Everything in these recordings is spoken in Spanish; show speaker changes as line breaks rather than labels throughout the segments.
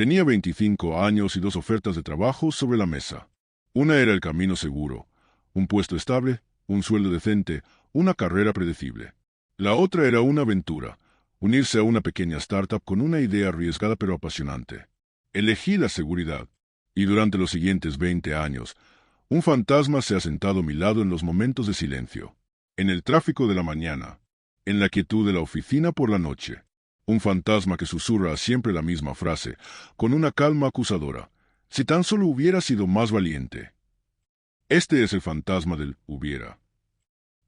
Tenía 25 años y dos ofertas de trabajo sobre la mesa. Una era el camino seguro, un puesto estable, un sueldo decente, una carrera predecible. La otra era una aventura, unirse a una pequeña startup con una idea arriesgada pero apasionante. Elegí la seguridad, y durante los siguientes 20 años, un fantasma se ha sentado a mi lado en los momentos de silencio, en el tráfico de la mañana, en la quietud de la oficina por la noche. Un fantasma que susurra siempre la misma frase, con una calma acusadora. Si tan solo hubiera sido más valiente. Este es el fantasma del hubiera.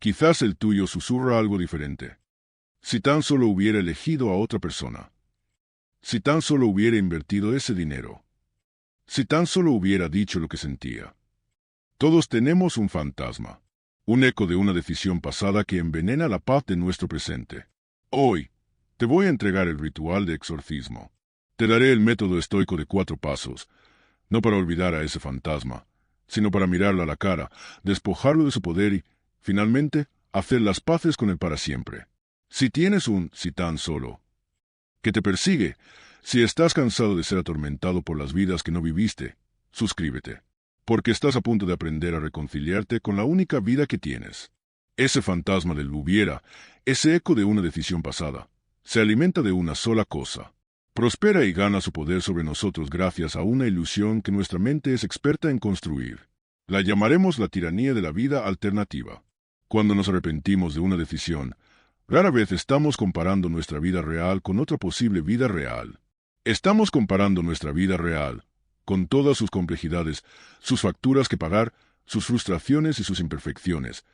Quizás el tuyo susurra algo diferente. Si tan solo hubiera elegido a otra persona. Si tan solo hubiera invertido ese dinero. Si tan solo hubiera dicho lo que sentía. Todos tenemos un fantasma, un eco de una decisión pasada que envenena la paz de nuestro presente. Hoy, te voy a entregar el ritual de exorcismo. Te daré el método estoico de 4 pasos, no para olvidar a ese fantasma, sino para mirarlo a la cara, despojarlo de su poder y, finalmente, hacer las paces con él para siempre. Si tienes un si tan solo que te persigue, si estás cansado de ser atormentado por las vidas que no viviste, suscríbete, porque estás a punto de aprender a reconciliarte con la única vida que tienes. Ese fantasma del hubiera, ese eco de una decisión pasada, se alimenta de una sola cosa. Prospera y gana su poder sobre nosotros gracias a una ilusión que nuestra mente es experta en construir. La llamaremos la tiranía de la vida alternativa. Cuando nos arrepentimos de una decisión, rara vez estamos comparando nuestra vida real con otra posible vida real. Estamos comparando nuestra vida real, con todas sus complejidades, sus facturas que pagar, sus frustraciones y sus imperfecciones,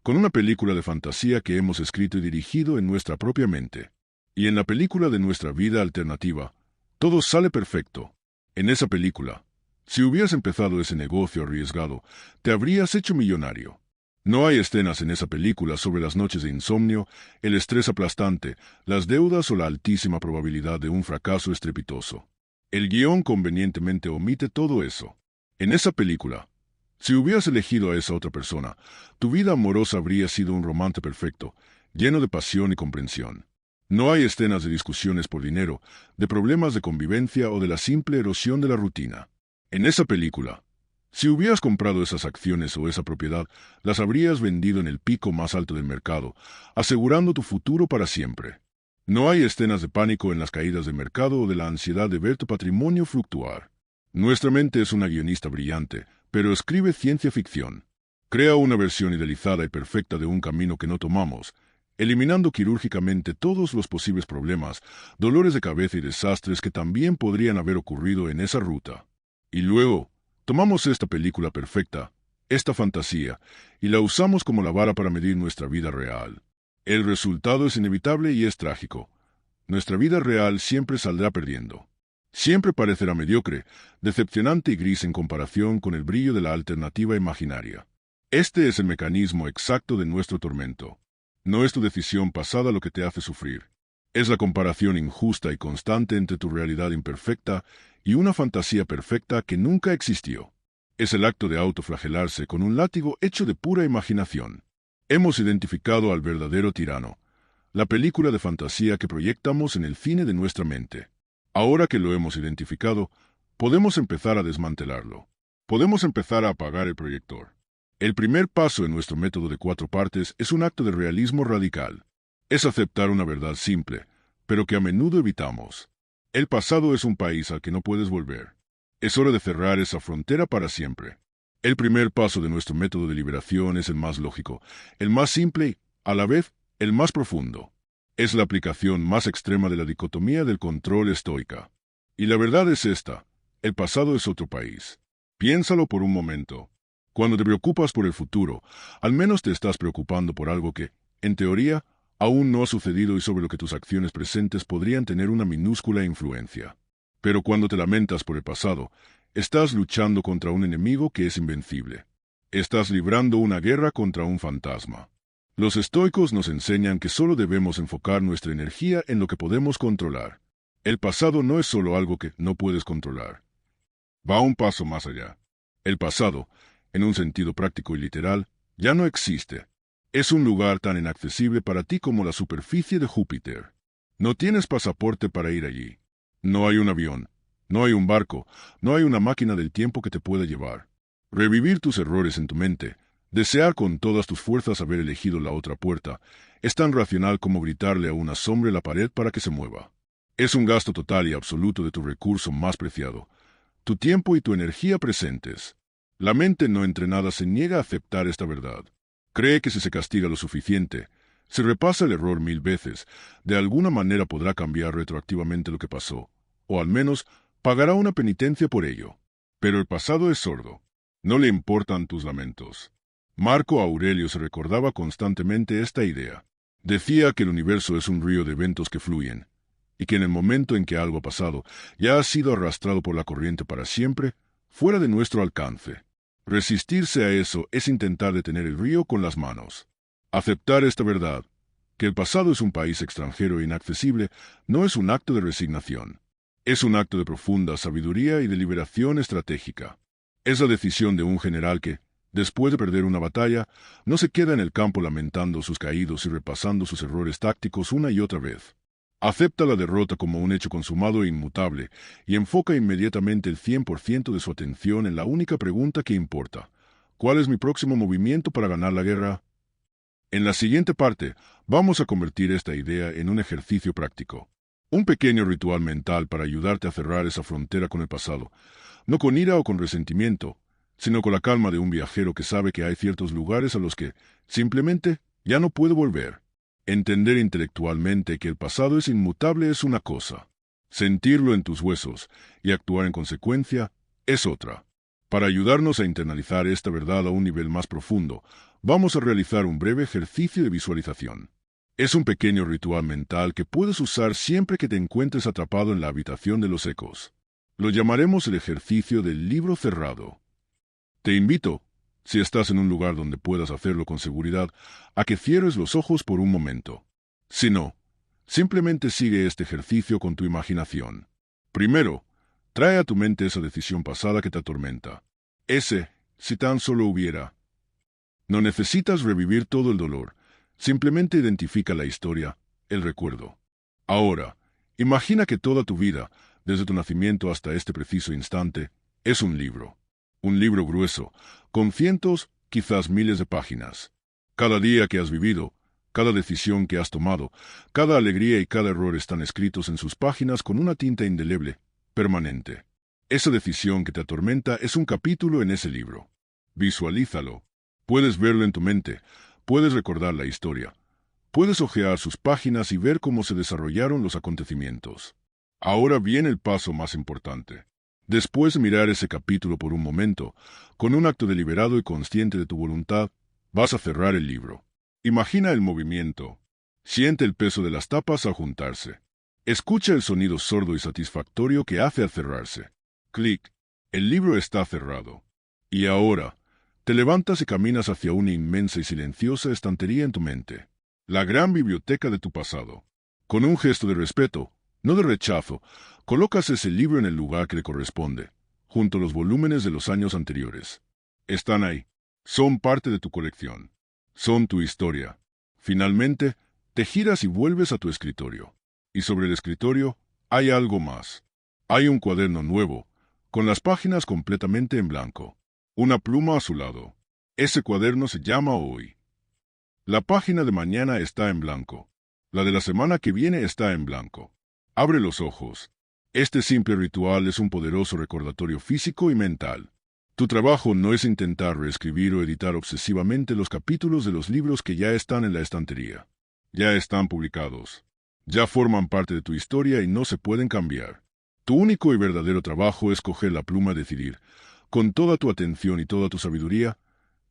con una película de fantasía que hemos escrito y dirigido en nuestra propia mente. Y en la película de nuestra vida alternativa, todo sale perfecto. En esa película, si hubieras empezado ese negocio arriesgado, te habrías hecho millonario. No hay escenas en esa película sobre las noches de insomnio, el estrés aplastante, las deudas o la altísima probabilidad de un fracaso estrepitoso. El guión convenientemente omite todo eso. En esa película, si hubieras elegido a esa otra persona, tu vida amorosa habría sido un romance perfecto, lleno de pasión y comprensión. No hay escenas de discusiones por dinero, de problemas de convivencia o de la simple erosión de la rutina. En esa película, si hubieras comprado esas acciones o esa propiedad, las habrías vendido en el pico más alto del mercado, asegurando tu futuro para siempre. No hay escenas de pánico en las caídas de mercado o de la ansiedad de ver tu patrimonio fluctuar. Nuestra mente es una guionista brillante, pero escribe ciencia ficción. Crea una versión idealizada y perfecta de un camino que no tomamos, eliminando quirúrgicamente todos los posibles problemas, dolores de cabeza y desastres que también podrían haber ocurrido en esa ruta. Y luego, tomamos esta película perfecta, esta fantasía, y la usamos como la vara para medir nuestra vida real. El resultado es inevitable y es trágico. Nuestra vida real siempre saldrá perdiendo. Siempre parecerá mediocre, decepcionante y gris en comparación con el brillo de la alternativa imaginaria. Este es el mecanismo exacto de nuestro tormento. No es tu decisión pasada lo que te hace sufrir. Es la comparación injusta y constante entre tu realidad imperfecta y una fantasía perfecta que nunca existió. Es el acto de autoflagelarse con un látigo hecho de pura imaginación. Hemos identificado al verdadero tirano, la película de fantasía que proyectamos en el cine de nuestra mente. Ahora que lo hemos identificado, podemos empezar a desmantelarlo. Podemos empezar a apagar el proyector. El primer paso en nuestro método de 4 partes es un acto de realismo radical. Es aceptar una verdad simple, pero que a menudo evitamos. El pasado es un país al que no puedes volver. Es hora de cerrar esa frontera para siempre. El primer paso de nuestro método de liberación es el más lógico, el más simple y, a la vez, el más profundo. Es la aplicación más extrema de la dicotomía del control estoica. Y la verdad es esta: el pasado es otro país. Piénsalo por un momento. Cuando te preocupas por el futuro, al menos te estás preocupando por algo que, en teoría, aún no ha sucedido y sobre lo que tus acciones presentes podrían tener una minúscula influencia. Pero cuando te lamentas por el pasado, estás luchando contra un enemigo que es invencible. Estás librando una guerra contra un fantasma. Los estoicos nos enseñan que solo debemos enfocar nuestra energía en lo que podemos controlar. El pasado no es solo algo que no puedes controlar. Va un paso más allá. El pasado, en un sentido práctico y literal, ya no existe. Es un lugar tan inaccesible para ti como la superficie de Júpiter. No tienes pasaporte para ir allí. No hay un avión, No hay un barco, no hay una máquina del tiempo que te pueda llevar. Revivir tus errores en tu mente, desear con todas tus fuerzas haber elegido la otra puerta, es tan racional como gritarle a una sombra en la pared para que se mueva. Es un gasto total y absoluto de tu recurso más preciado, tu tiempo y tu energía presentes. La mente no entrenada se niega a aceptar esta verdad. Cree que si se castiga lo suficiente, si repasa el error 1000 veces, de alguna manera podrá cambiar retroactivamente lo que pasó, o al menos pagará una penitencia por ello. Pero el pasado es sordo. No le importan tus lamentos. Marco Aurelio se recordaba constantemente esta idea. Decía que el universo es un río de eventos que fluyen, y que en el momento en que algo ha pasado ya ha sido arrastrado por la corriente para siempre, fuera de nuestro alcance. Resistirse a eso es intentar detener el río con las manos. Aceptar esta verdad, que el pasado es un país extranjero e inaccesible, no es un acto de resignación. Es un acto de profunda sabiduría y de liberación estratégica. Es la decisión de un general que, después de perder una batalla, no se queda en el campo lamentando sus caídos y repasando sus errores tácticos una y otra vez. Acepta la derrota como un hecho consumado e inmutable y enfoca inmediatamente el 100% de su atención en la única pregunta que importa: ¿cuál es mi próximo movimiento para ganar la guerra? En la siguiente parte, vamos a convertir esta idea en un ejercicio práctico. Un pequeño ritual mental para ayudarte a cerrar esa frontera con el pasado, no con ira o con resentimiento, sino con la calma de un viajero que sabe que hay ciertos lugares a los que, simplemente, ya no puede volver. Entender intelectualmente que el pasado es inmutable es una cosa. Sentirlo en tus huesos y actuar en consecuencia es otra. Para ayudarnos a internalizar esta verdad a un nivel más profundo, vamos a realizar un breve ejercicio de visualización. Es un pequeño ritual mental que puedes usar siempre que te encuentres atrapado en la habitación de los ecos. Lo llamaremos el ejercicio del libro cerrado. Te invito, si estás en un lugar donde puedas hacerlo con seguridad, a que cierres los ojos por un momento. Si no, simplemente sigue este ejercicio con tu imaginación. Primero, trae a tu mente esa decisión pasada que te atormenta. Si tan solo hubiera. No necesitas revivir todo el dolor, simplemente identifica la historia, el recuerdo. Ahora, imagina que toda tu vida, desde tu nacimiento hasta este preciso instante, es un libro. Un libro grueso, con cientos, quizás miles de páginas. Cada día que has vivido, cada decisión que has tomado, cada alegría y cada error están escritos en sus páginas con una tinta indeleble, permanente. Esa decisión que te atormenta es un capítulo en ese libro. Visualízalo. Puedes verlo en tu mente, puedes recordar la historia, puedes hojear sus páginas y ver cómo se desarrollaron los acontecimientos. Ahora viene el paso más importante. Después de mirar ese capítulo por un momento, con un acto deliberado y consciente de tu voluntad, vas a cerrar el libro. Imagina el movimiento. Siente el peso de las tapas al juntarse. Escucha el sonido sordo y satisfactorio que hace al cerrarse. Clic. El libro está cerrado. Y ahora, te levantas y caminas hacia una inmensa y silenciosa estantería en tu mente. La gran biblioteca de tu pasado. Con un gesto de respeto, no de rechazo, colocas ese libro en el lugar que le corresponde, junto a los volúmenes de los años anteriores. Están ahí. Son parte de tu colección. Son tu historia. Finalmente, te giras y vuelves a tu escritorio. Y sobre el escritorio hay algo más. Hay un cuaderno nuevo, con las páginas completamente en blanco. Una pluma a su lado. Ese cuaderno se llama Hoy. La página de mañana está en blanco. La de la semana que viene está en blanco. Abre los ojos. Este simple ritual es un poderoso recordatorio físico y mental. Tu trabajo no es intentar reescribir o editar obsesivamente los capítulos de los libros que ya están en la estantería. Ya están publicados. Ya forman parte de tu historia y no se pueden cambiar. Tu único y verdadero trabajo es coger la pluma y decidir, con toda tu atención y toda tu sabiduría,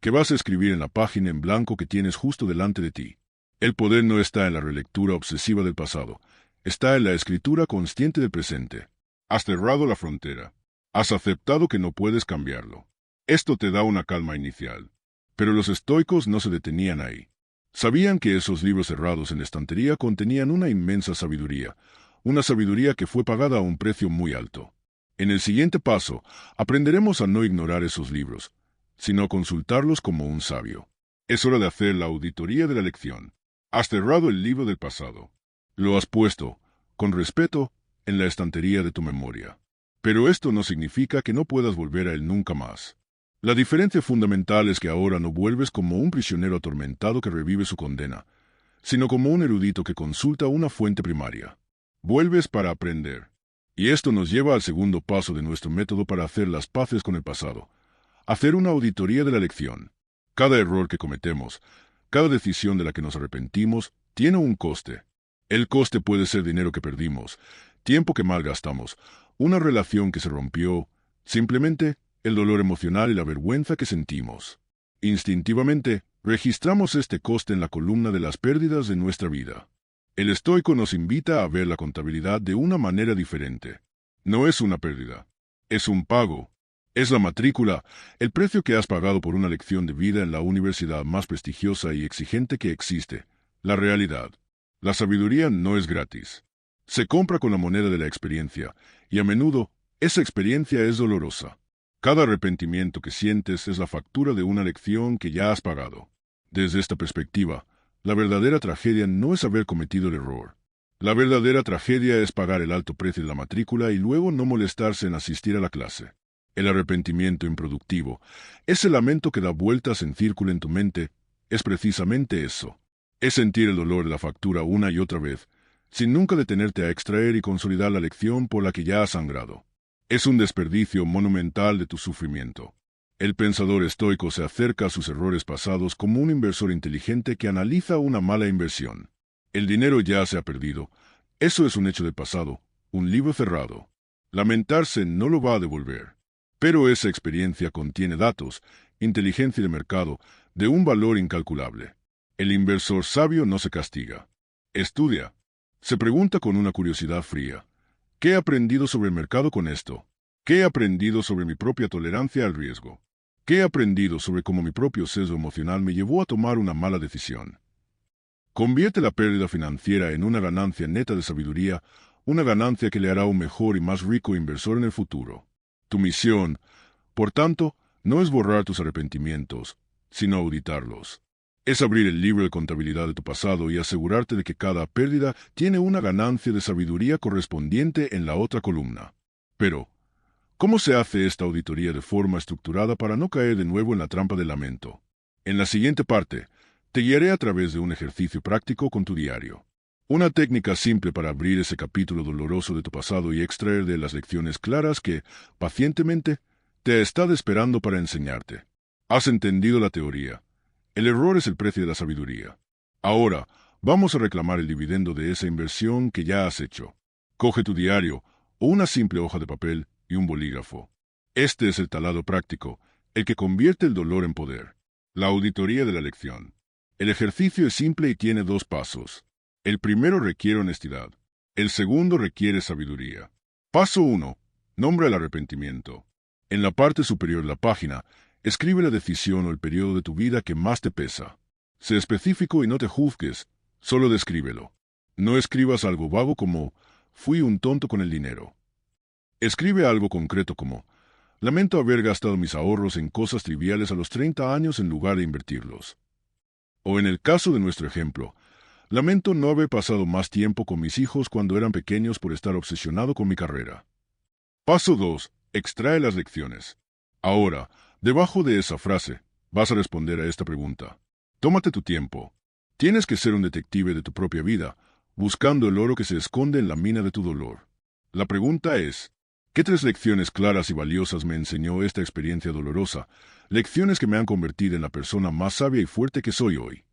que vas a escribir en la página en blanco que tienes justo delante de ti. El poder no está en la relectura obsesiva del pasado, está en la escritura consciente del presente. Has cerrado la frontera. Has aceptado que no puedes cambiarlo. Esto te da una calma inicial. Pero los estoicos no se detenían ahí. Sabían que esos libros cerrados en la estantería contenían una inmensa sabiduría, una sabiduría que fue pagada a un precio muy alto. En el siguiente paso, aprenderemos a no ignorar esos libros, sino a consultarlos como un sabio. Es hora de hacer la auditoría de la lección. Has cerrado el libro del pasado. Lo has puesto, con respeto, en la estantería de tu memoria. Pero esto no significa que no puedas volver a él nunca más. La diferencia fundamental es que ahora no vuelves como un prisionero atormentado que revive su condena, sino como un erudito que consulta una fuente primaria. Vuelves para aprender. Y esto nos lleva al segundo paso de nuestro método para hacer las paces con el pasado: hacer una auditoría de la lección. Cada error que cometemos, cada decisión de la que nos arrepentimos, tiene un coste. El coste puede ser dinero que perdimos, tiempo que malgastamos, una relación que se rompió, simplemente el dolor emocional y la vergüenza que sentimos. Instintivamente, registramos este coste en la columna de las pérdidas de nuestra vida. El estoico nos invita a ver la contabilidad de una manera diferente. No es una pérdida, es un pago. Es la matrícula, el precio que has pagado por una lección de vida en la universidad más prestigiosa y exigente que existe, la realidad. La sabiduría no es gratis. Se compra con la moneda de la experiencia, y a menudo esa experiencia es dolorosa. Cada arrepentimiento que sientes es la factura de una lección que ya has pagado. Desde esta perspectiva, la verdadera tragedia no es haber cometido el error. La verdadera tragedia es pagar el alto precio de la matrícula y luego no molestarse en asistir a la clase. El arrepentimiento improductivo, ese lamento que da vueltas en círculo en tu mente, es precisamente eso. Es sentir el dolor de la factura una y otra vez, sin nunca detenerte a extraer y consolidar la lección por la que ya has sangrado. Es un desperdicio monumental de tu sufrimiento. El pensador estoico se acerca a sus errores pasados como un inversor inteligente que analiza una mala inversión. El dinero ya se ha perdido. Eso es un hecho del pasado, un libro cerrado. Lamentarse no lo va a devolver. Pero esa experiencia contiene datos, inteligencia de mercado, de un valor incalculable. El inversor sabio no se castiga. Estudia. Se pregunta con una curiosidad fría: ¿qué he aprendido sobre el mercado con esto? ¿Qué he aprendido sobre mi propia tolerancia al riesgo? ¿Qué he aprendido sobre cómo mi propio sesgo emocional me llevó a tomar una mala decisión? Convierte la pérdida financiera en una ganancia neta de sabiduría, una ganancia que le hará un mejor y más rico inversor en el futuro. Tu misión, por tanto, no es borrar tus arrepentimientos, sino auditarlos. Es abrir el libro de contabilidad de tu pasado y asegurarte de que cada pérdida tiene una ganancia de sabiduría correspondiente en la otra columna. Pero, ¿cómo se hace esta auditoría de forma estructurada para no caer de nuevo en la trampa del lamento? En la siguiente parte, te guiaré a través de un ejercicio práctico con tu diario. Una técnica simple para abrir ese capítulo doloroso de tu pasado y extraer de las lecciones claras que, pacientemente, te está esperando para enseñarte. Has entendido la teoría. El error es el precio de la sabiduría. Ahora, vamos a reclamar el dividendo de esa inversión que ya has hecho. Coge tu diario, o una simple hoja de papel y un bolígrafo. Este es el taladro práctico, el que convierte el dolor en poder. La auditoría de la lección. El ejercicio es simple y tiene dos pasos. El primero requiere honestidad. El segundo requiere sabiduría. Paso 1. Nombra el arrepentimiento. En la parte superior de la página, escribe la decisión o el periodo de tu vida que más te pesa. Sé específico y no te juzgues, solo descríbelo. No escribas algo vago como «fui un tonto con el dinero». Escribe algo concreto como «lamento haber gastado mis ahorros en cosas triviales a los 30 años en lugar de invertirlos». O en el caso de nuestro ejemplo, lamento no haber pasado más tiempo con mis hijos cuando eran pequeños por estar obsesionado con mi carrera. Paso 2. Extrae las lecciones. Ahora, debajo de esa frase, vas a responder a esta pregunta. Tómate tu tiempo. Tienes que ser un detective de tu propia vida, buscando el oro que se esconde en la mina de tu dolor. La pregunta es, ¿qué 3 lecciones claras y valiosas me enseñó esta experiencia dolorosa? Lecciones que me han convertido en la persona más sabia y fuerte que soy hoy.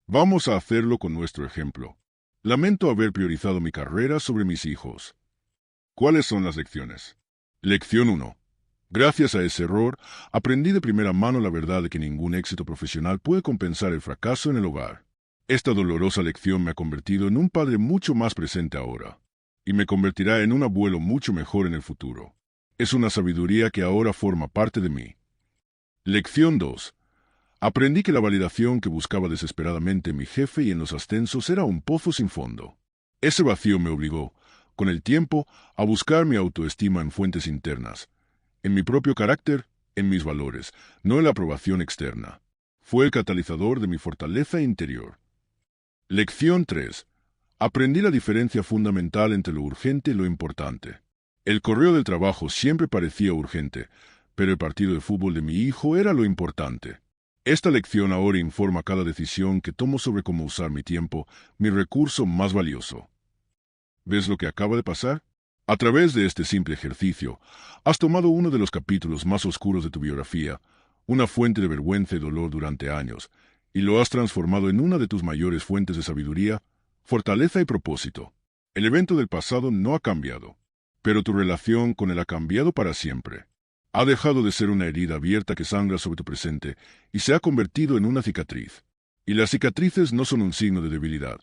Vamos a hacerlo con nuestro ejemplo. Lamento haber priorizado mi carrera sobre mis hijos. ¿Cuáles son las lecciones? Lección 1. Gracias a ese error, aprendí de primera mano la verdad de que ningún éxito profesional puede compensar el fracaso en el hogar. Esta dolorosa lección me ha convertido en un padre mucho más presente ahora, y me convertirá en un abuelo mucho mejor en el futuro. Es una sabiduría que ahora forma parte de mí. Lección 2. Aprendí que la validación que buscaba desesperadamente en mi jefe y en los ascensos era un pozo sin fondo. Ese vacío me obligó, con el tiempo, a buscar mi autoestima en fuentes internas, en mi propio carácter, en mis valores, no en la aprobación externa. Fue el catalizador de mi fortaleza interior. Lección 3. Aprendí la diferencia fundamental entre lo urgente y lo importante. El correo del trabajo siempre parecía urgente, pero el partido de fútbol de mi hijo era lo importante. Esta lección ahora informa cada decisión que tomo sobre cómo usar mi tiempo, mi recurso más valioso. ¿Ves lo que acaba de pasar? A través de este simple ejercicio, has tomado uno de los capítulos más oscuros de tu biografía, una fuente de vergüenza y dolor durante años, y lo has transformado en una de tus mayores fuentes de sabiduría, fortaleza y propósito. El evento del pasado no ha cambiado, pero tu relación con él ha cambiado para siempre. Ha dejado de ser una herida abierta que sangra sobre tu presente y se ha convertido en una cicatriz. Y las cicatrices no son un signo de debilidad.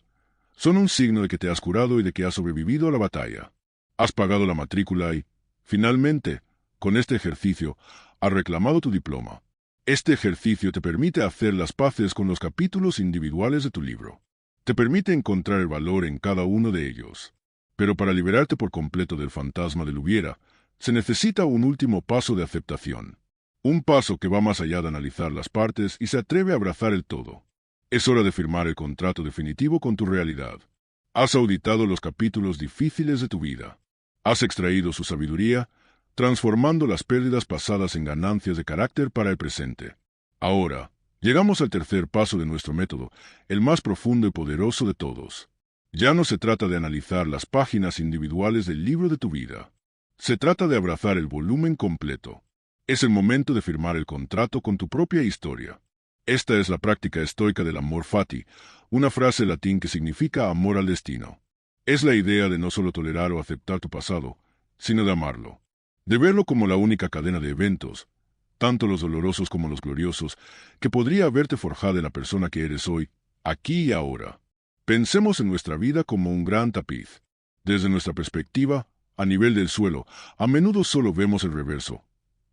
Son un signo de que te has curado y de que has sobrevivido a la batalla. Has pagado la matrícula y, finalmente, con este ejercicio, has reclamado tu diploma. Este ejercicio te permite hacer las paces con los capítulos individuales de tu libro. Te permite encontrar el valor en cada uno de ellos. Pero para liberarte por completo del fantasma del hubiera, se necesita un último paso de aceptación. Un paso que va más allá de analizar las partes y se atreve a abrazar el todo. Es hora de firmar el contrato definitivo con tu realidad. Has auditado los capítulos difíciles de tu vida. Has extraído su sabiduría, transformando las pérdidas pasadas en ganancias de carácter para el presente. Ahora, llegamos al tercer paso de nuestro método, el más profundo y poderoso de todos. Ya no se trata de analizar las páginas individuales del libro de tu vida. Se trata de abrazar el volumen completo. Es el momento de firmar el contrato con tu propia historia. Esta es la práctica estoica del amor fati, una frase latín que significa amor al destino. Es la idea de no solo tolerar o aceptar tu pasado, sino de amarlo. De verlo como la única cadena de eventos, tanto los dolorosos como los gloriosos, que podría haberte forjado en la persona que eres hoy, aquí y ahora. Pensemos en nuestra vida como un gran tapiz. Desde nuestra perspectiva, a nivel del suelo, a menudo solo vemos el reverso,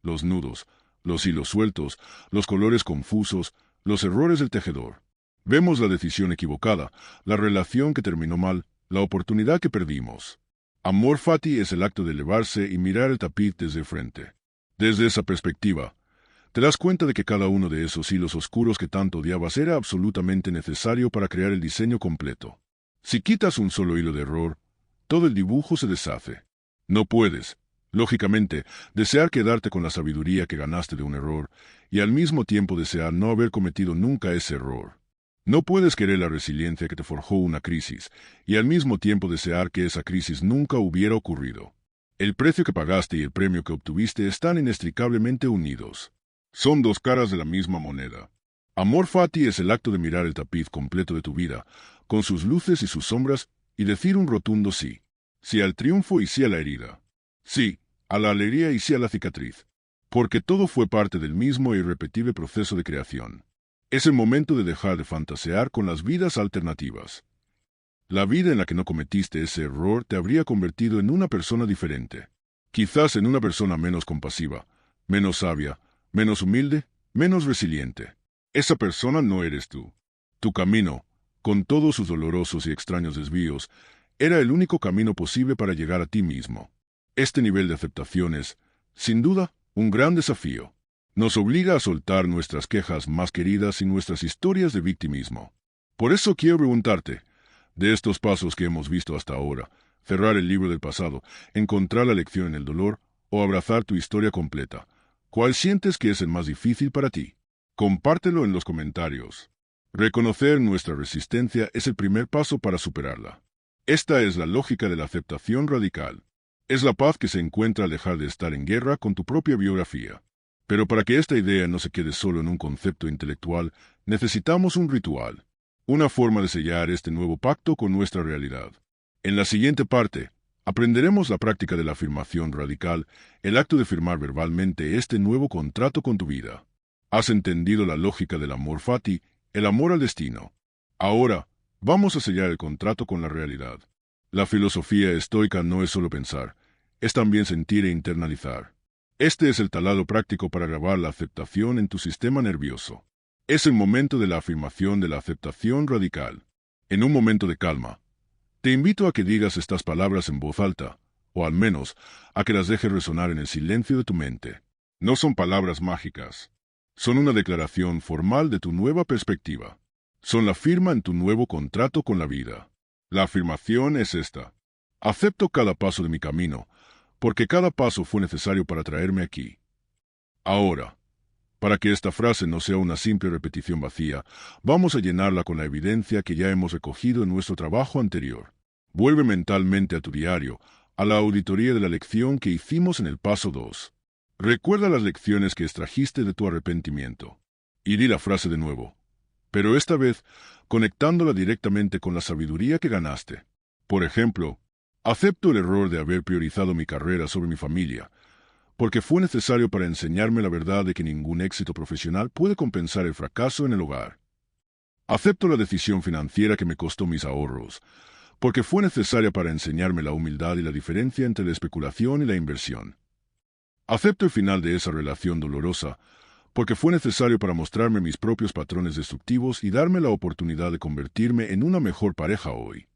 los nudos, los hilos sueltos, los colores confusos, los errores del tejedor. Vemos la decisión equivocada, la relación que terminó mal, la oportunidad que perdimos. Amor fati es el acto de elevarse y mirar el tapiz desde frente. Desde esa perspectiva, te das cuenta de que cada uno de esos hilos oscuros que tanto odiabas era absolutamente necesario para crear el diseño completo. Si quitas un solo hilo de error, todo el dibujo se deshace. No puedes, lógicamente, desear quedarte con la sabiduría que ganaste de un error y al mismo tiempo desear no haber cometido nunca ese error. No puedes querer la resiliencia que te forjó una crisis y al mismo tiempo desear que esa crisis nunca hubiera ocurrido. El precio que pagaste y el premio que obtuviste están inextricablemente unidos. Son dos caras de la misma moneda. Amor fati es el acto de mirar el tapiz completo de tu vida, con sus luces y sus sombras, y decir un rotundo sí. Sí al triunfo y sí a la herida. Sí a la alegría y sí a la cicatriz. Porque todo fue parte del mismo e irrepetible proceso de creación. Es el momento de dejar de fantasear con las vidas alternativas. La vida en la que no cometiste ese error te habría convertido en una persona diferente. Quizás en una persona menos compasiva, menos sabia, menos humilde, menos resiliente. Esa persona no eres tú. Tu camino, con todos sus dolorosos y extraños desvíos, era el único camino posible para llegar a ti mismo. Este nivel de aceptación es, sin duda, un gran desafío. Nos obliga a soltar nuestras quejas más queridas y nuestras historias de victimismo. Por eso quiero preguntarte, de estos pasos que hemos visto hasta ahora, cerrar el libro del pasado, encontrar la lección en el dolor o abrazar tu historia completa, ¿cuál sientes que es el más difícil para ti? Compártelo en los comentarios. Reconocer nuestra resistencia es el primer paso para superarla. Esta es la lógica de la aceptación radical. Es la paz que se encuentra al dejar de estar en guerra con tu propia biografía. Pero para que esta idea no se quede solo en un concepto intelectual, necesitamos un ritual, una forma de sellar este nuevo pacto con nuestra realidad. En la siguiente parte, aprenderemos la práctica de la afirmación radical, el acto de firmar verbalmente este nuevo contrato con tu vida. Has entendido la lógica del amor fati, el amor al destino. Ahora, vamos a sellar el contrato con la realidad. La filosofía estoica no es solo pensar, es también sentir e internalizar. Este es el taladro práctico para grabar la aceptación en tu sistema nervioso. Es el momento de la afirmación de la aceptación radical. En un momento de calma, te invito a que digas estas palabras en voz alta, o al menos a que las dejes resonar en el silencio de tu mente. No son palabras mágicas. Son una declaración formal de tu nueva perspectiva. Son la firma en tu nuevo contrato con la vida. La afirmación es esta. Acepto cada paso de mi camino, porque cada paso fue necesario para traerme aquí. Ahora, para que esta frase no sea una simple repetición vacía, vamos a llenarla con la evidencia que ya hemos recogido en nuestro trabajo anterior. Vuelve mentalmente a tu diario, a la auditoría de la lección que hicimos en el paso 2. Recuerda las lecciones que extrajiste de tu arrepentimiento. Y di la frase de nuevo, pero esta vez conectándola directamente con la sabiduría que ganaste. Por ejemplo, acepto el error de haber priorizado mi carrera sobre mi familia, porque fue necesario para enseñarme la verdad de que ningún éxito profesional puede compensar el fracaso en el hogar. Acepto la decisión financiera que me costó mis ahorros, porque fue necesaria para enseñarme la humildad y la diferencia entre la especulación y la inversión. Acepto el final de esa relación dolorosa, porque fue necesario para mostrarme mis propios patrones destructivos y darme la oportunidad de convertirme en una mejor pareja hoy.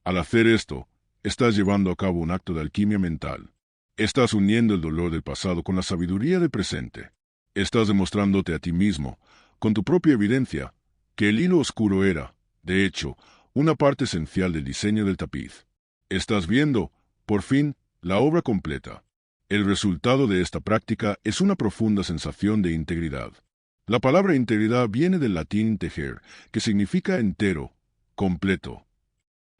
Al hacer esto, estás llevando a cabo un acto de alquimia mental. Estás uniendo el dolor del pasado con la sabiduría del presente. Estás demostrándote a ti mismo, con tu propia evidencia, que el hilo oscuro era, de hecho, una parte esencial del diseño del tapiz. Estás viendo, por fin, la obra completa. El resultado de esta práctica es una profunda sensación de integridad. La palabra integridad viene del latín integer, que significa entero, completo.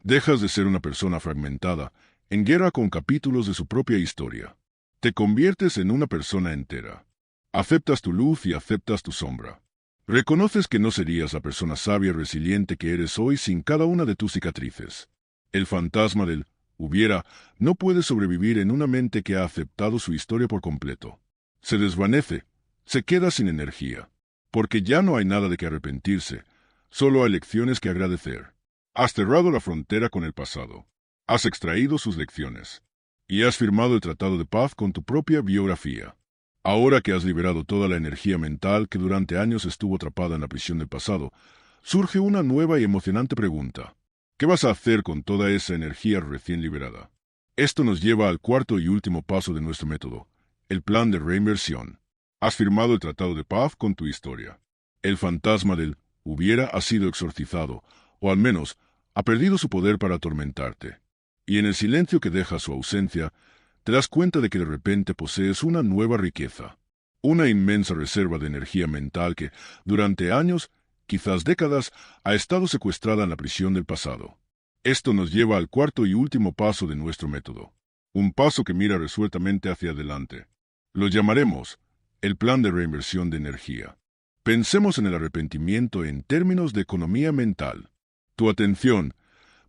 Dejas de ser una persona fragmentada, en guerra con capítulos de su propia historia. Te conviertes en una persona entera. Aceptas tu luz y aceptas tu sombra. Reconoces que no serías la persona sabia y resiliente que eres hoy sin cada una de tus cicatrices. El fantasma del hubiera no puede sobrevivir en una mente que ha aceptado su historia por completo. Se desvanece, se queda sin energía. Porque ya no hay nada de que arrepentirse, solo hay lecciones que agradecer. Has cerrado la frontera con el pasado. Has extraído sus lecciones. Y has firmado el tratado de paz con tu propia biografía. Ahora que has liberado toda la energía mental que durante años estuvo atrapada en la prisión del pasado, surge una nueva y emocionante pregunta. ¿Qué vas a hacer con toda esa energía recién liberada? Esto nos lleva al cuarto y último paso de nuestro método, el plan de reinversión. Has firmado el tratado de paz con tu historia. El fantasma del hubiera ha sido exorcizado, o al menos ha perdido su poder para atormentarte. Y en el silencio que deja su ausencia, te das cuenta de que de repente posees una nueva riqueza, una inmensa reserva de energía mental que, durante años, quizás décadas, ha estado secuestrada en la prisión del pasado. Esto nos lleva al cuarto y último paso de nuestro método, un paso que mira resueltamente hacia adelante. Lo llamaremos el plan de reinversión de energía. Pensemos en el arrepentimiento en términos de economía mental. Tu atención,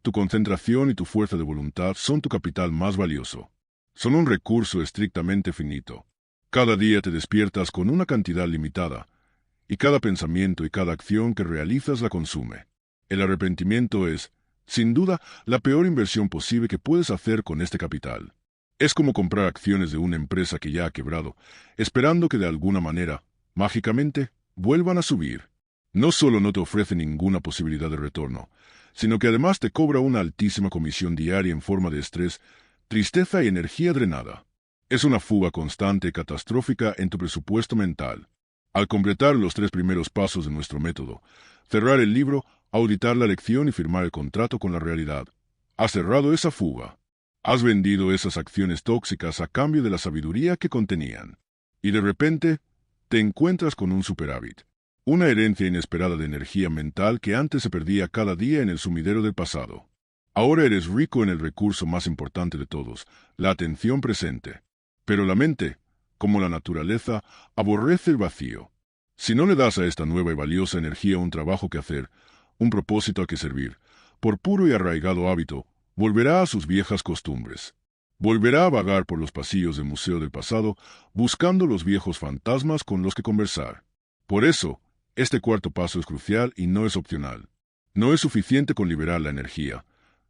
tu concentración y tu fuerza de voluntad son tu capital más valioso. Son un recurso estrictamente finito. Cada día te despiertas con una cantidad limitada, y cada pensamiento y cada acción que realizas la consume. El arrepentimiento es, sin duda, la peor inversión posible que puedes hacer con este capital. Es como comprar acciones de una empresa que ya ha quebrado, esperando que de alguna manera, mágicamente, vuelvan a subir. No solo no te ofrece ninguna posibilidad de retorno, sino que además te cobra una altísima comisión diaria en forma de estrés, tristeza y energía drenada. Es una fuga constante y catastrófica en tu presupuesto mental. Al completar los 3 primeros pasos de nuestro método, cerrar el libro, auditar la lección y firmar el contrato con la realidad, has cerrado esa fuga. Has vendido esas acciones tóxicas a cambio de la sabiduría que contenían. Y de repente, te encuentras con un superávit. Una herencia inesperada de energía mental que antes se perdía cada día en el sumidero del pasado. Ahora eres rico en el recurso más importante de todos, la atención presente. Pero la mente, como la naturaleza, aborrece el vacío. Si no le das a esta nueva y valiosa energía un trabajo que hacer, un propósito a que servir, por puro y arraigado hábito, volverá a sus viejas costumbres. Volverá a vagar por los pasillos del Museo del Pasado, buscando los viejos fantasmas con los que conversar. Por eso, este cuarto paso es crucial y no es opcional. No es suficiente con liberar la energía.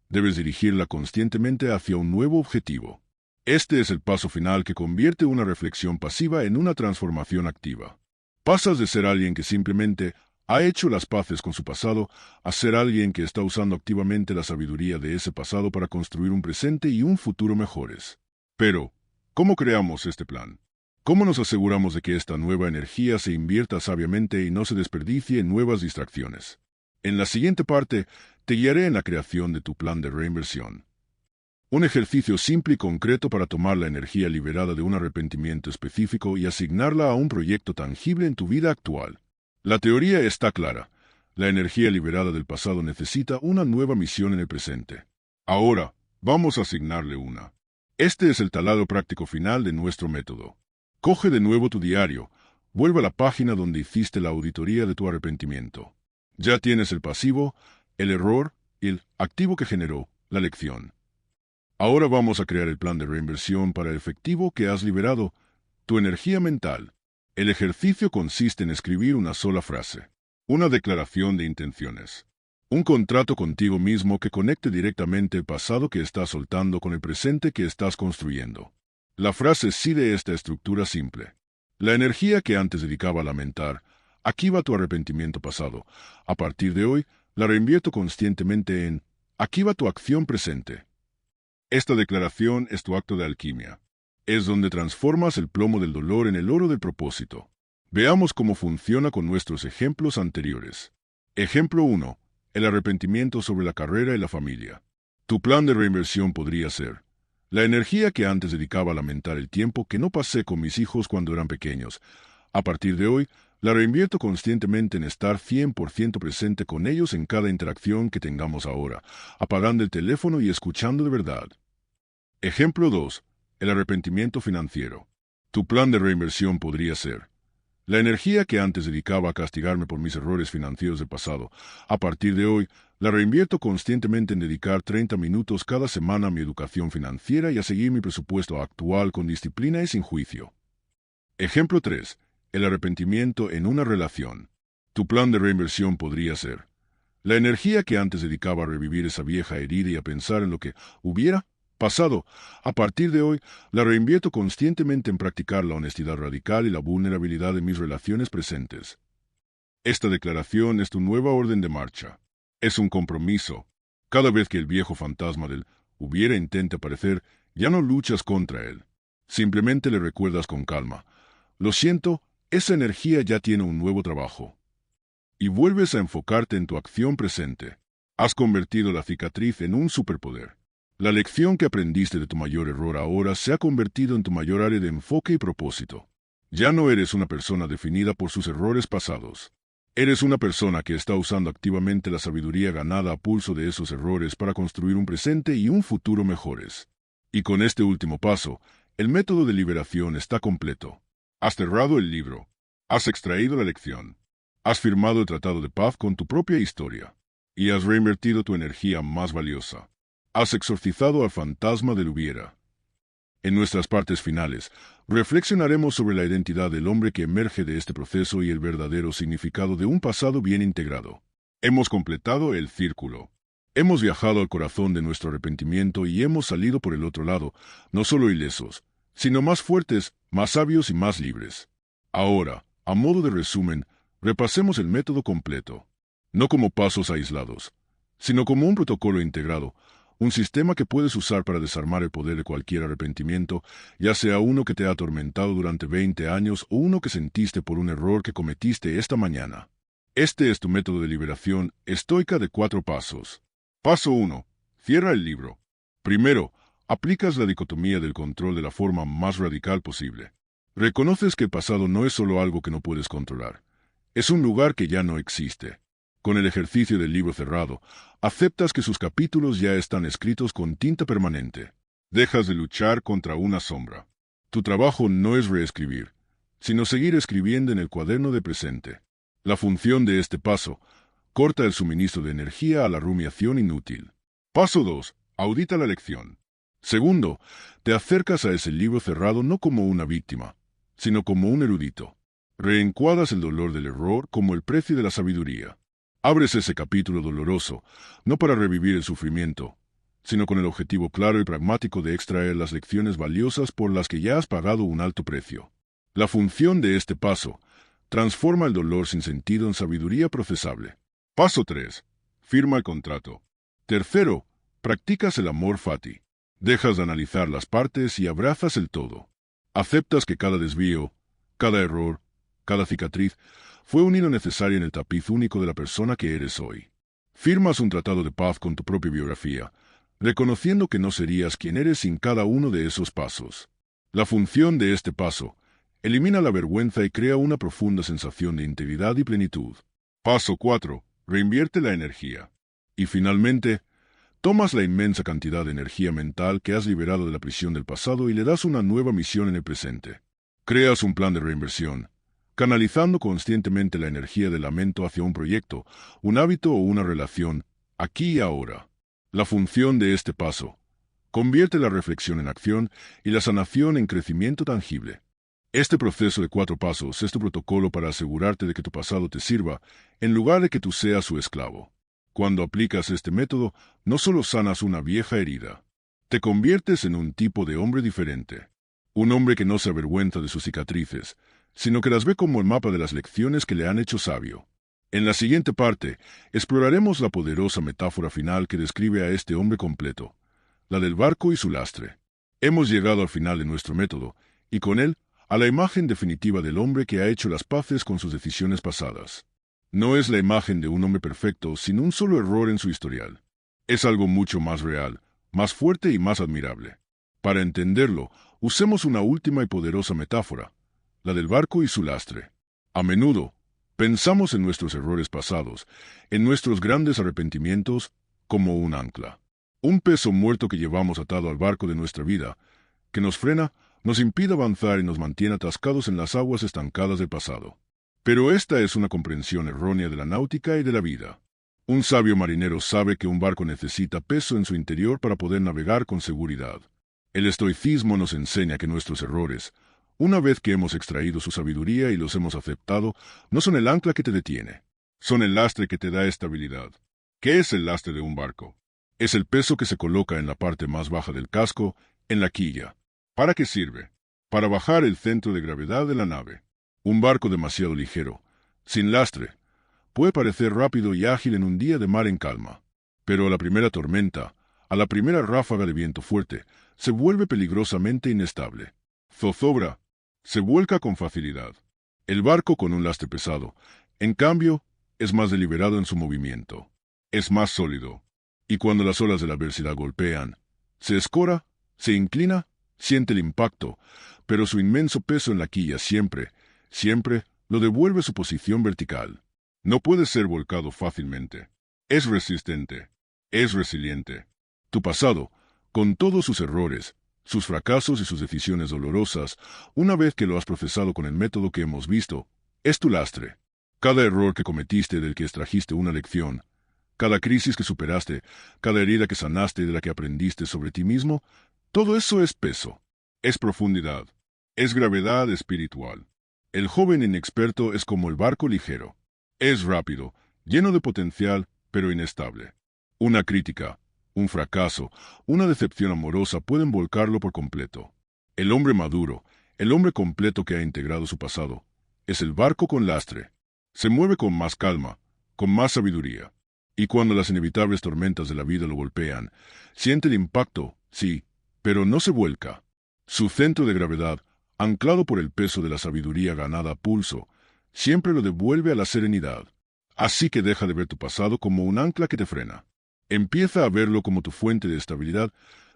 Debes dirigirla conscientemente hacia un nuevo objetivo. Este es el paso final que convierte una reflexión pasiva en una transformación activa. Pasas de ser alguien que simplemente ha hecho las paces con su pasado a ser alguien que está usando activamente la sabiduría de ese pasado para construir un presente y un futuro mejores. Pero, ¿cómo creamos este plan? ¿Cómo nos aseguramos de que esta nueva energía se invierta sabiamente y no se desperdicie en nuevas distracciones? En la siguiente parte, te guiaré en la creación de tu plan de reinversión. Un ejercicio simple y concreto para tomar la energía liberada de un arrepentimiento específico y asignarla a un proyecto tangible en tu vida actual. La teoría está clara. La energía liberada del pasado necesita una nueva misión en el presente. Ahora, vamos a asignarle una. Este es el taladro práctico final de nuestro método. Coge de nuevo tu diario. Vuelve a la página donde hiciste la auditoría de tu arrepentimiento. Ya tienes el pasivo, el error y el activo que generó la lección. Ahora vamos a crear el plan de reinversión para el efectivo que has liberado, tu energía mental. El ejercicio consiste en escribir una sola frase, una declaración de intenciones, un contrato contigo mismo que conecte directamente el pasado que estás soltando con el presente que estás construyendo. La frase sigue esta estructura simple. La energía que antes dedicaba a lamentar, aquí va tu arrepentimiento pasado. A partir de hoy, la reinvierto conscientemente en, aquí va tu acción presente. Esta declaración es tu acto de alquimia. Es donde transformas el plomo del dolor en el oro del propósito. Veamos cómo funciona con nuestros ejemplos anteriores. Ejemplo 1. El arrepentimiento sobre la carrera y la familia. Tu plan de reinversión podría ser: la energía que antes dedicaba a lamentar el tiempo que no pasé con mis hijos cuando eran pequeños. A partir de hoy, la reinvierto conscientemente en estar 100% presente con ellos en cada interacción que tengamos ahora, apagando el teléfono y escuchando de verdad. Ejemplo 2. El arrepentimiento financiero. Tu plan de reinversión podría ser: la energía que antes dedicaba a castigarme por mis errores financieros del pasado, a partir de hoy, la reinvierto conscientemente en dedicar 30 minutos cada semana a mi educación financiera y a seguir mi presupuesto actual con disciplina y sin juicio. Ejemplo 3. El arrepentimiento en una relación. Tu plan de reinversión podría ser: la energía que antes dedicaba a revivir esa vieja herida y a pensar en lo que hubiera pasado, a partir de hoy, la reinvierto conscientemente en practicar la honestidad radical y la vulnerabilidad de mis relaciones presentes. Esta declaración es tu nueva orden de marcha. Es un compromiso. Cada vez que el viejo fantasma del hubiera intente aparecer, ya no luchas contra él. Simplemente le recuerdas con calma: lo siento, esa energía ya tiene un nuevo trabajo. Y vuelves a enfocarte en tu acción presente. Has convertido la cicatriz en un superpoder. La lección que aprendiste de tu mayor error ahora se ha convertido en tu mayor área de enfoque y propósito. Ya no eres una persona definida por sus errores pasados. Eres una persona que está usando activamente la sabiduría ganada a pulso de esos errores para construir un presente y un futuro mejores. Y con este último paso, el método de liberación está completo. Has cerrado el libro. Has extraído la lección. Has firmado el tratado de paz con tu propia historia. Y has reinvertido tu energía más valiosa. Has exorcizado al fantasma del hubiera. En nuestras partes finales, reflexionaremos sobre la identidad del hombre que emerge de este proceso y el verdadero significado de un pasado bien integrado. Hemos completado el círculo. Hemos viajado al corazón de nuestro arrepentimiento y hemos salido por el otro lado, no solo ilesos, sino más fuertes, más sabios y más libres. Ahora, a modo de resumen, repasemos el método completo. No como pasos aislados, sino como un protocolo integrado, un sistema que puedes usar para desarmar el poder de cualquier arrepentimiento, ya sea uno que te ha atormentado durante 20 años o uno que sentiste por un error que cometiste esta mañana. Este es tu método de liberación estoica de 4 pasos. Paso 1. Cierra el libro. Primero, aplicas la dicotomía del control de la forma más radical posible. Reconoces que el pasado no es solo algo que no puedes controlar. Es un lugar que ya no existe. Con el ejercicio del libro cerrado, aceptas que sus capítulos ya están escritos con tinta permanente. Dejas de luchar contra una sombra. Tu trabajo no es reescribir, sino seguir escribiendo en el cuaderno de presente. La función de este paso: corta el suministro de energía a la rumiación inútil. Paso 2. Audita la lección. Segundo, te acercas a ese libro cerrado no como una víctima, sino como un erudito. Reencuadras el dolor del error como el precio de la sabiduría. Abres ese capítulo doloroso, no para revivir el sufrimiento, sino con el objetivo claro y pragmático de extraer las lecciones valiosas por las que ya has pagado un alto precio. La función de este paso: transforma el dolor sin sentido en sabiduría procesable. Paso 3. Firma el contrato. Tercero, practicas el amor fati. Dejas de analizar las partes y abrazas el todo. Aceptas que cada desvío, cada error, cada cicatriz fue un hilo necesario en el tapiz único de la persona que eres hoy. Firmas un tratado de paz con tu propia biografía, reconociendo que no serías quien eres sin cada uno de esos pasos. La función de este paso elimina la vergüenza y crea una profunda sensación de integridad y plenitud. Paso 4. Reinvierte la energía. Y finalmente, tomas la inmensa cantidad de energía mental que has liberado de la prisión del pasado y le das una nueva misión en el presente. Creas un plan de reinversión, canalizando conscientemente la energía del lamento hacia un proyecto, un hábito o una relación, aquí y ahora. La función de este paso convierte la reflexión en acción y la sanación en crecimiento tangible. Este proceso de 4 pasos es tu protocolo para asegurarte de que tu pasado te sirva, en lugar de que tú seas su esclavo. Cuando aplicas este método, no solo sanas una vieja herida, te conviertes en un tipo de hombre diferente. Un hombre que no se avergüenza de sus cicatrices, sino que las ve como el mapa de las lecciones que le han hecho sabio. En la siguiente parte, exploraremos la poderosa metáfora final que describe a este hombre completo, la del barco y su lastre. Hemos llegado al final de nuestro método, y con él, a la imagen definitiva del hombre que ha hecho las paces con sus decisiones pasadas. No es la imagen de un hombre perfecto sin un solo error en su historial. Es algo mucho más real, más fuerte y más admirable. Para entenderlo, usemos una última y poderosa metáfora, la del barco y su lastre. A menudo, pensamos en nuestros errores pasados, en nuestros grandes arrepentimientos, como un ancla. Un peso muerto que llevamos atado al barco de nuestra vida, que nos frena, nos impide avanzar y nos mantiene atascados en las aguas estancadas del pasado. Pero esta es una comprensión errónea de la náutica y de la vida. Un sabio marinero sabe que un barco necesita peso en su interior para poder navegar con seguridad. El estoicismo nos enseña que nuestros errores, una vez que hemos extraído su sabiduría y los hemos aceptado, no son el ancla que te detiene, son el lastre que te da estabilidad. ¿Qué es el lastre de un barco? Es el peso que se coloca en la parte más baja del casco, en la quilla. ¿Para qué sirve? Para bajar el centro de gravedad de la nave. Un barco demasiado ligero, sin lastre, puede parecer rápido y ágil en un día de mar en calma, pero a la primera tormenta, a la primera ráfaga de viento fuerte, se vuelve peligrosamente inestable. Zozobra, se vuelca con facilidad. El barco con un lastre pesado, en cambio, es más deliberado en su movimiento. Es más sólido. Y cuando las olas de la adversidad golpean, se escora, se inclina, siente el impacto, pero su inmenso peso en la quilla siempre lo devuelve a su posición vertical. No puede ser volcado fácilmente. Es resistente. Es resiliente. Tu pasado, con todos sus errores, sus fracasos y sus decisiones dolorosas, una vez que lo has procesado con el método que hemos visto, es tu lastre. Cada error que cometiste del que extrajiste una lección, cada crisis que superaste, cada herida que sanaste y de la que aprendiste sobre ti mismo, todo eso es peso, es profundidad, es gravedad espiritual. El joven inexperto es como el barco ligero. Es rápido, lleno de potencial, pero inestable. Una crítica, un fracaso, una decepción amorosa pueden volcarlo por completo. El hombre maduro, el hombre completo que ha integrado su pasado, es el barco con lastre. Se mueve con más calma, con más sabiduría. Y cuando las inevitables tormentas de la vida lo golpean, siente el impacto, sí, pero no se vuelca. Su centro de gravedad, anclado por el peso de la sabiduría ganada a pulso, siempre lo devuelve a la serenidad. Así que deja de ver tu pasado como un ancla que te frena. Empieza a verlo como tu fuente de estabilidad,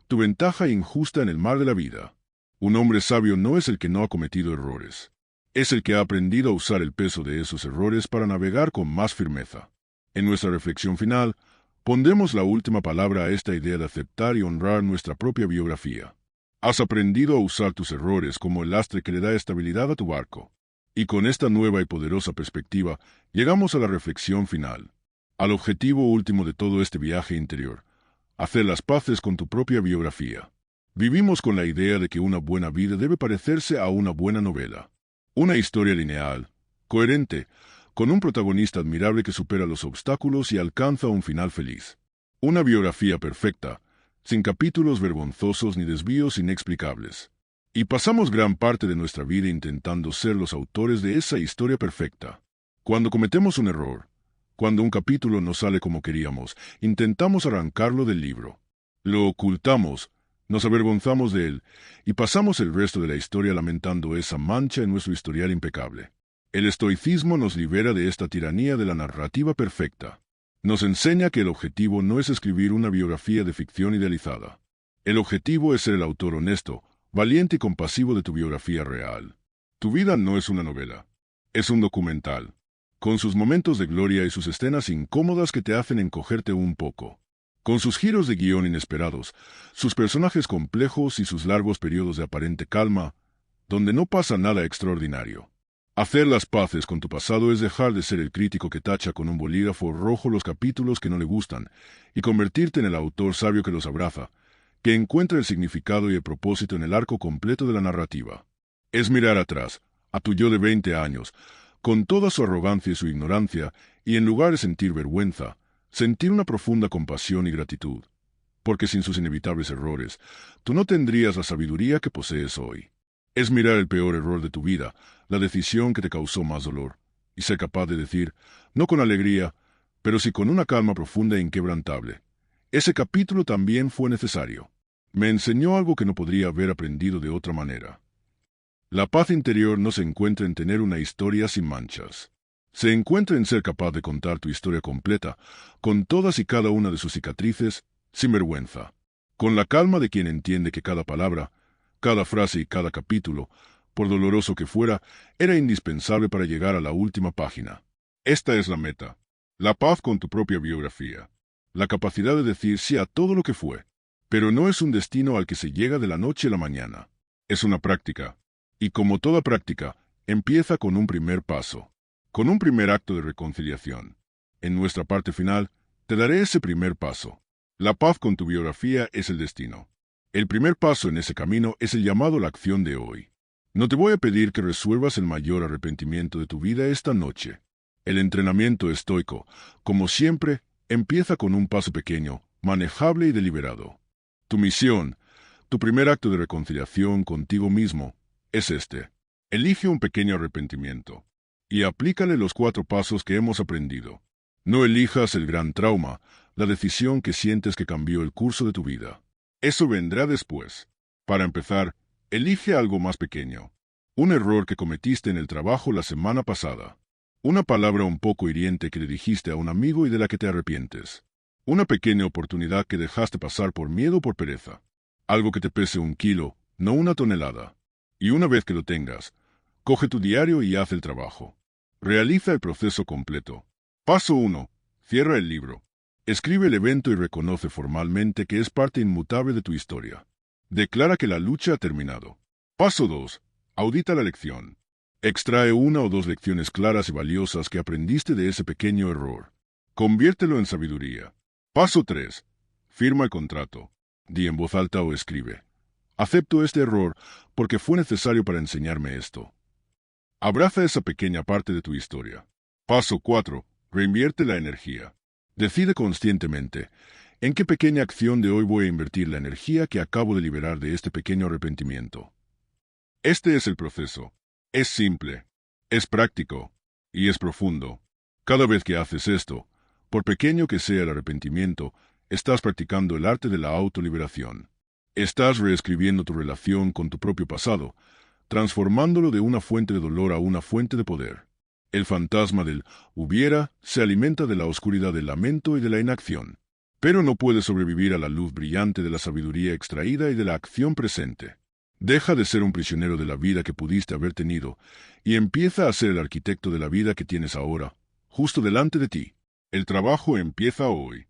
tu ventaja injusta en el mar de la vida. Un hombre sabio no es el que no ha cometido errores. Es el que ha aprendido a usar el peso de esos errores para navegar con más firmeza. En nuestra reflexión final, pondremos la última palabra a esta idea de aceptar y honrar nuestra propia biografía. Has aprendido a usar tus errores como el lastre que le da estabilidad a tu barco. Y con esta nueva y poderosa perspectiva, llegamos a la reflexión final, al objetivo último de todo este viaje interior: hacer las paces con tu propia biografía. Vivimos con la idea de que una buena vida debe parecerse a una buena novela. Una historia lineal, coherente, con un protagonista admirable que supera los obstáculos y alcanza un final feliz. Una biografía perfecta, sin capítulos vergonzosos ni desvíos inexplicables. Y pasamos gran parte de nuestra vida intentando ser los autores de esa historia perfecta. Cuando cometemos un error, cuando un capítulo no sale como queríamos, intentamos arrancarlo del libro. Lo ocultamos, nos avergonzamos de él, y pasamos el resto de la historia lamentando esa mancha en nuestro historial impecable. El estoicismo nos libera de esta tiranía de la narrativa perfecta. Nos enseña que el objetivo no es escribir una biografía de ficción idealizada. El objetivo es ser el autor honesto, valiente y compasivo de tu biografía real. Tu vida no es una novela. Es un documental, con sus momentos de gloria y sus escenas incómodas que te hacen encogerte un poco, con sus giros de guión inesperados, sus personajes complejos y sus largos periodos de aparente calma, donde no pasa nada extraordinario. Hacer las paces con tu pasado es dejar de ser el crítico que tacha con un bolígrafo rojo los capítulos que no le gustan y convertirte en el autor sabio que los abraza, que encuentra el significado y el propósito en el arco completo de la narrativa. Es mirar atrás, a tu yo de 20 años, con toda su arrogancia y su ignorancia, y en lugar de sentir vergüenza, sentir una profunda compasión y gratitud, porque sin sus inevitables errores, tú no tendrías la sabiduría que posees hoy. Es mirar el peor error de tu vida, la decisión que te causó más dolor, y ser capaz de decir, no con alegría, pero sí con una calma profunda e inquebrantable: ese capítulo también fue necesario. Me enseñó algo que no podría haber aprendido de otra manera. La paz interior no se encuentra en tener una historia sin manchas. Se encuentra en ser capaz de contar tu historia completa, con todas y cada una de sus cicatrices, sin vergüenza, con la calma de quien entiende que cada palabra, cada frase y cada capítulo, por doloroso que fuera, era indispensable para llegar a la última página. Esta es la meta: la paz con tu propia biografía, la capacidad de decir sí a todo lo que fue. Pero no es un destino al que se llega de la noche a la mañana. Es una práctica. Y como toda práctica, empieza con un primer paso, con un primer acto de reconciliación. En nuestra parte final, te daré ese primer paso. La paz con tu biografía es el destino. El primer paso en ese camino es el llamado a la acción de hoy. No te voy a pedir que resuelvas el mayor arrepentimiento de tu vida esta noche. El entrenamiento estoico, como siempre, empieza con un paso pequeño, manejable y deliberado. Tu misión, tu primer acto de reconciliación contigo mismo, es este. Elige un pequeño arrepentimiento y aplícale los 4 pasos que hemos aprendido. No elijas el gran trauma, la decisión que sientes que cambió el curso de tu vida. Eso vendrá después. Para empezar, elige algo más pequeño. Un error que cometiste en el trabajo la semana pasada. Una palabra un poco hiriente que le dijiste a un amigo y de la que te arrepientes. Una pequeña oportunidad que dejaste pasar por miedo o por pereza. Algo que te pese 1 kilo, no 1 tonelada. Y una vez que lo tengas, coge tu diario y haz el trabajo. Realiza el proceso completo. Paso 1. Cierra el libro. Escribe el evento y reconoce formalmente que es parte inmutable de tu historia. Declara que la lucha ha terminado. Paso 2. Audita la lección. Extrae 1 o 2 lecciones claras y valiosas que aprendiste de ese pequeño error. Conviértelo en sabiduría. Paso 3. Firma el contrato. Di en voz alta o escribe: acepto este error porque fue necesario para enseñarme esto. Abraza esa pequeña parte de tu historia. Paso 4. Reinvierte la energía. Decide conscientemente: ¿en qué pequeña acción de hoy voy a invertir la energía que acabo de liberar de este pequeño arrepentimiento? Este es el proceso. Es simple, es práctico y es profundo. Cada vez que haces esto, por pequeño que sea el arrepentimiento, estás practicando el arte de la autoliberación. Estás reescribiendo tu relación con tu propio pasado, transformándolo de una fuente de dolor a una fuente de poder. El fantasma del hubiera se alimenta de la oscuridad del lamento y de la inacción, pero no puede sobrevivir a la luz brillante de la sabiduría extraída y de la acción presente. Deja de ser un prisionero de la vida que pudiste haber tenido y empieza a ser el arquitecto de la vida que tienes ahora, justo delante de ti. El trabajo empieza hoy.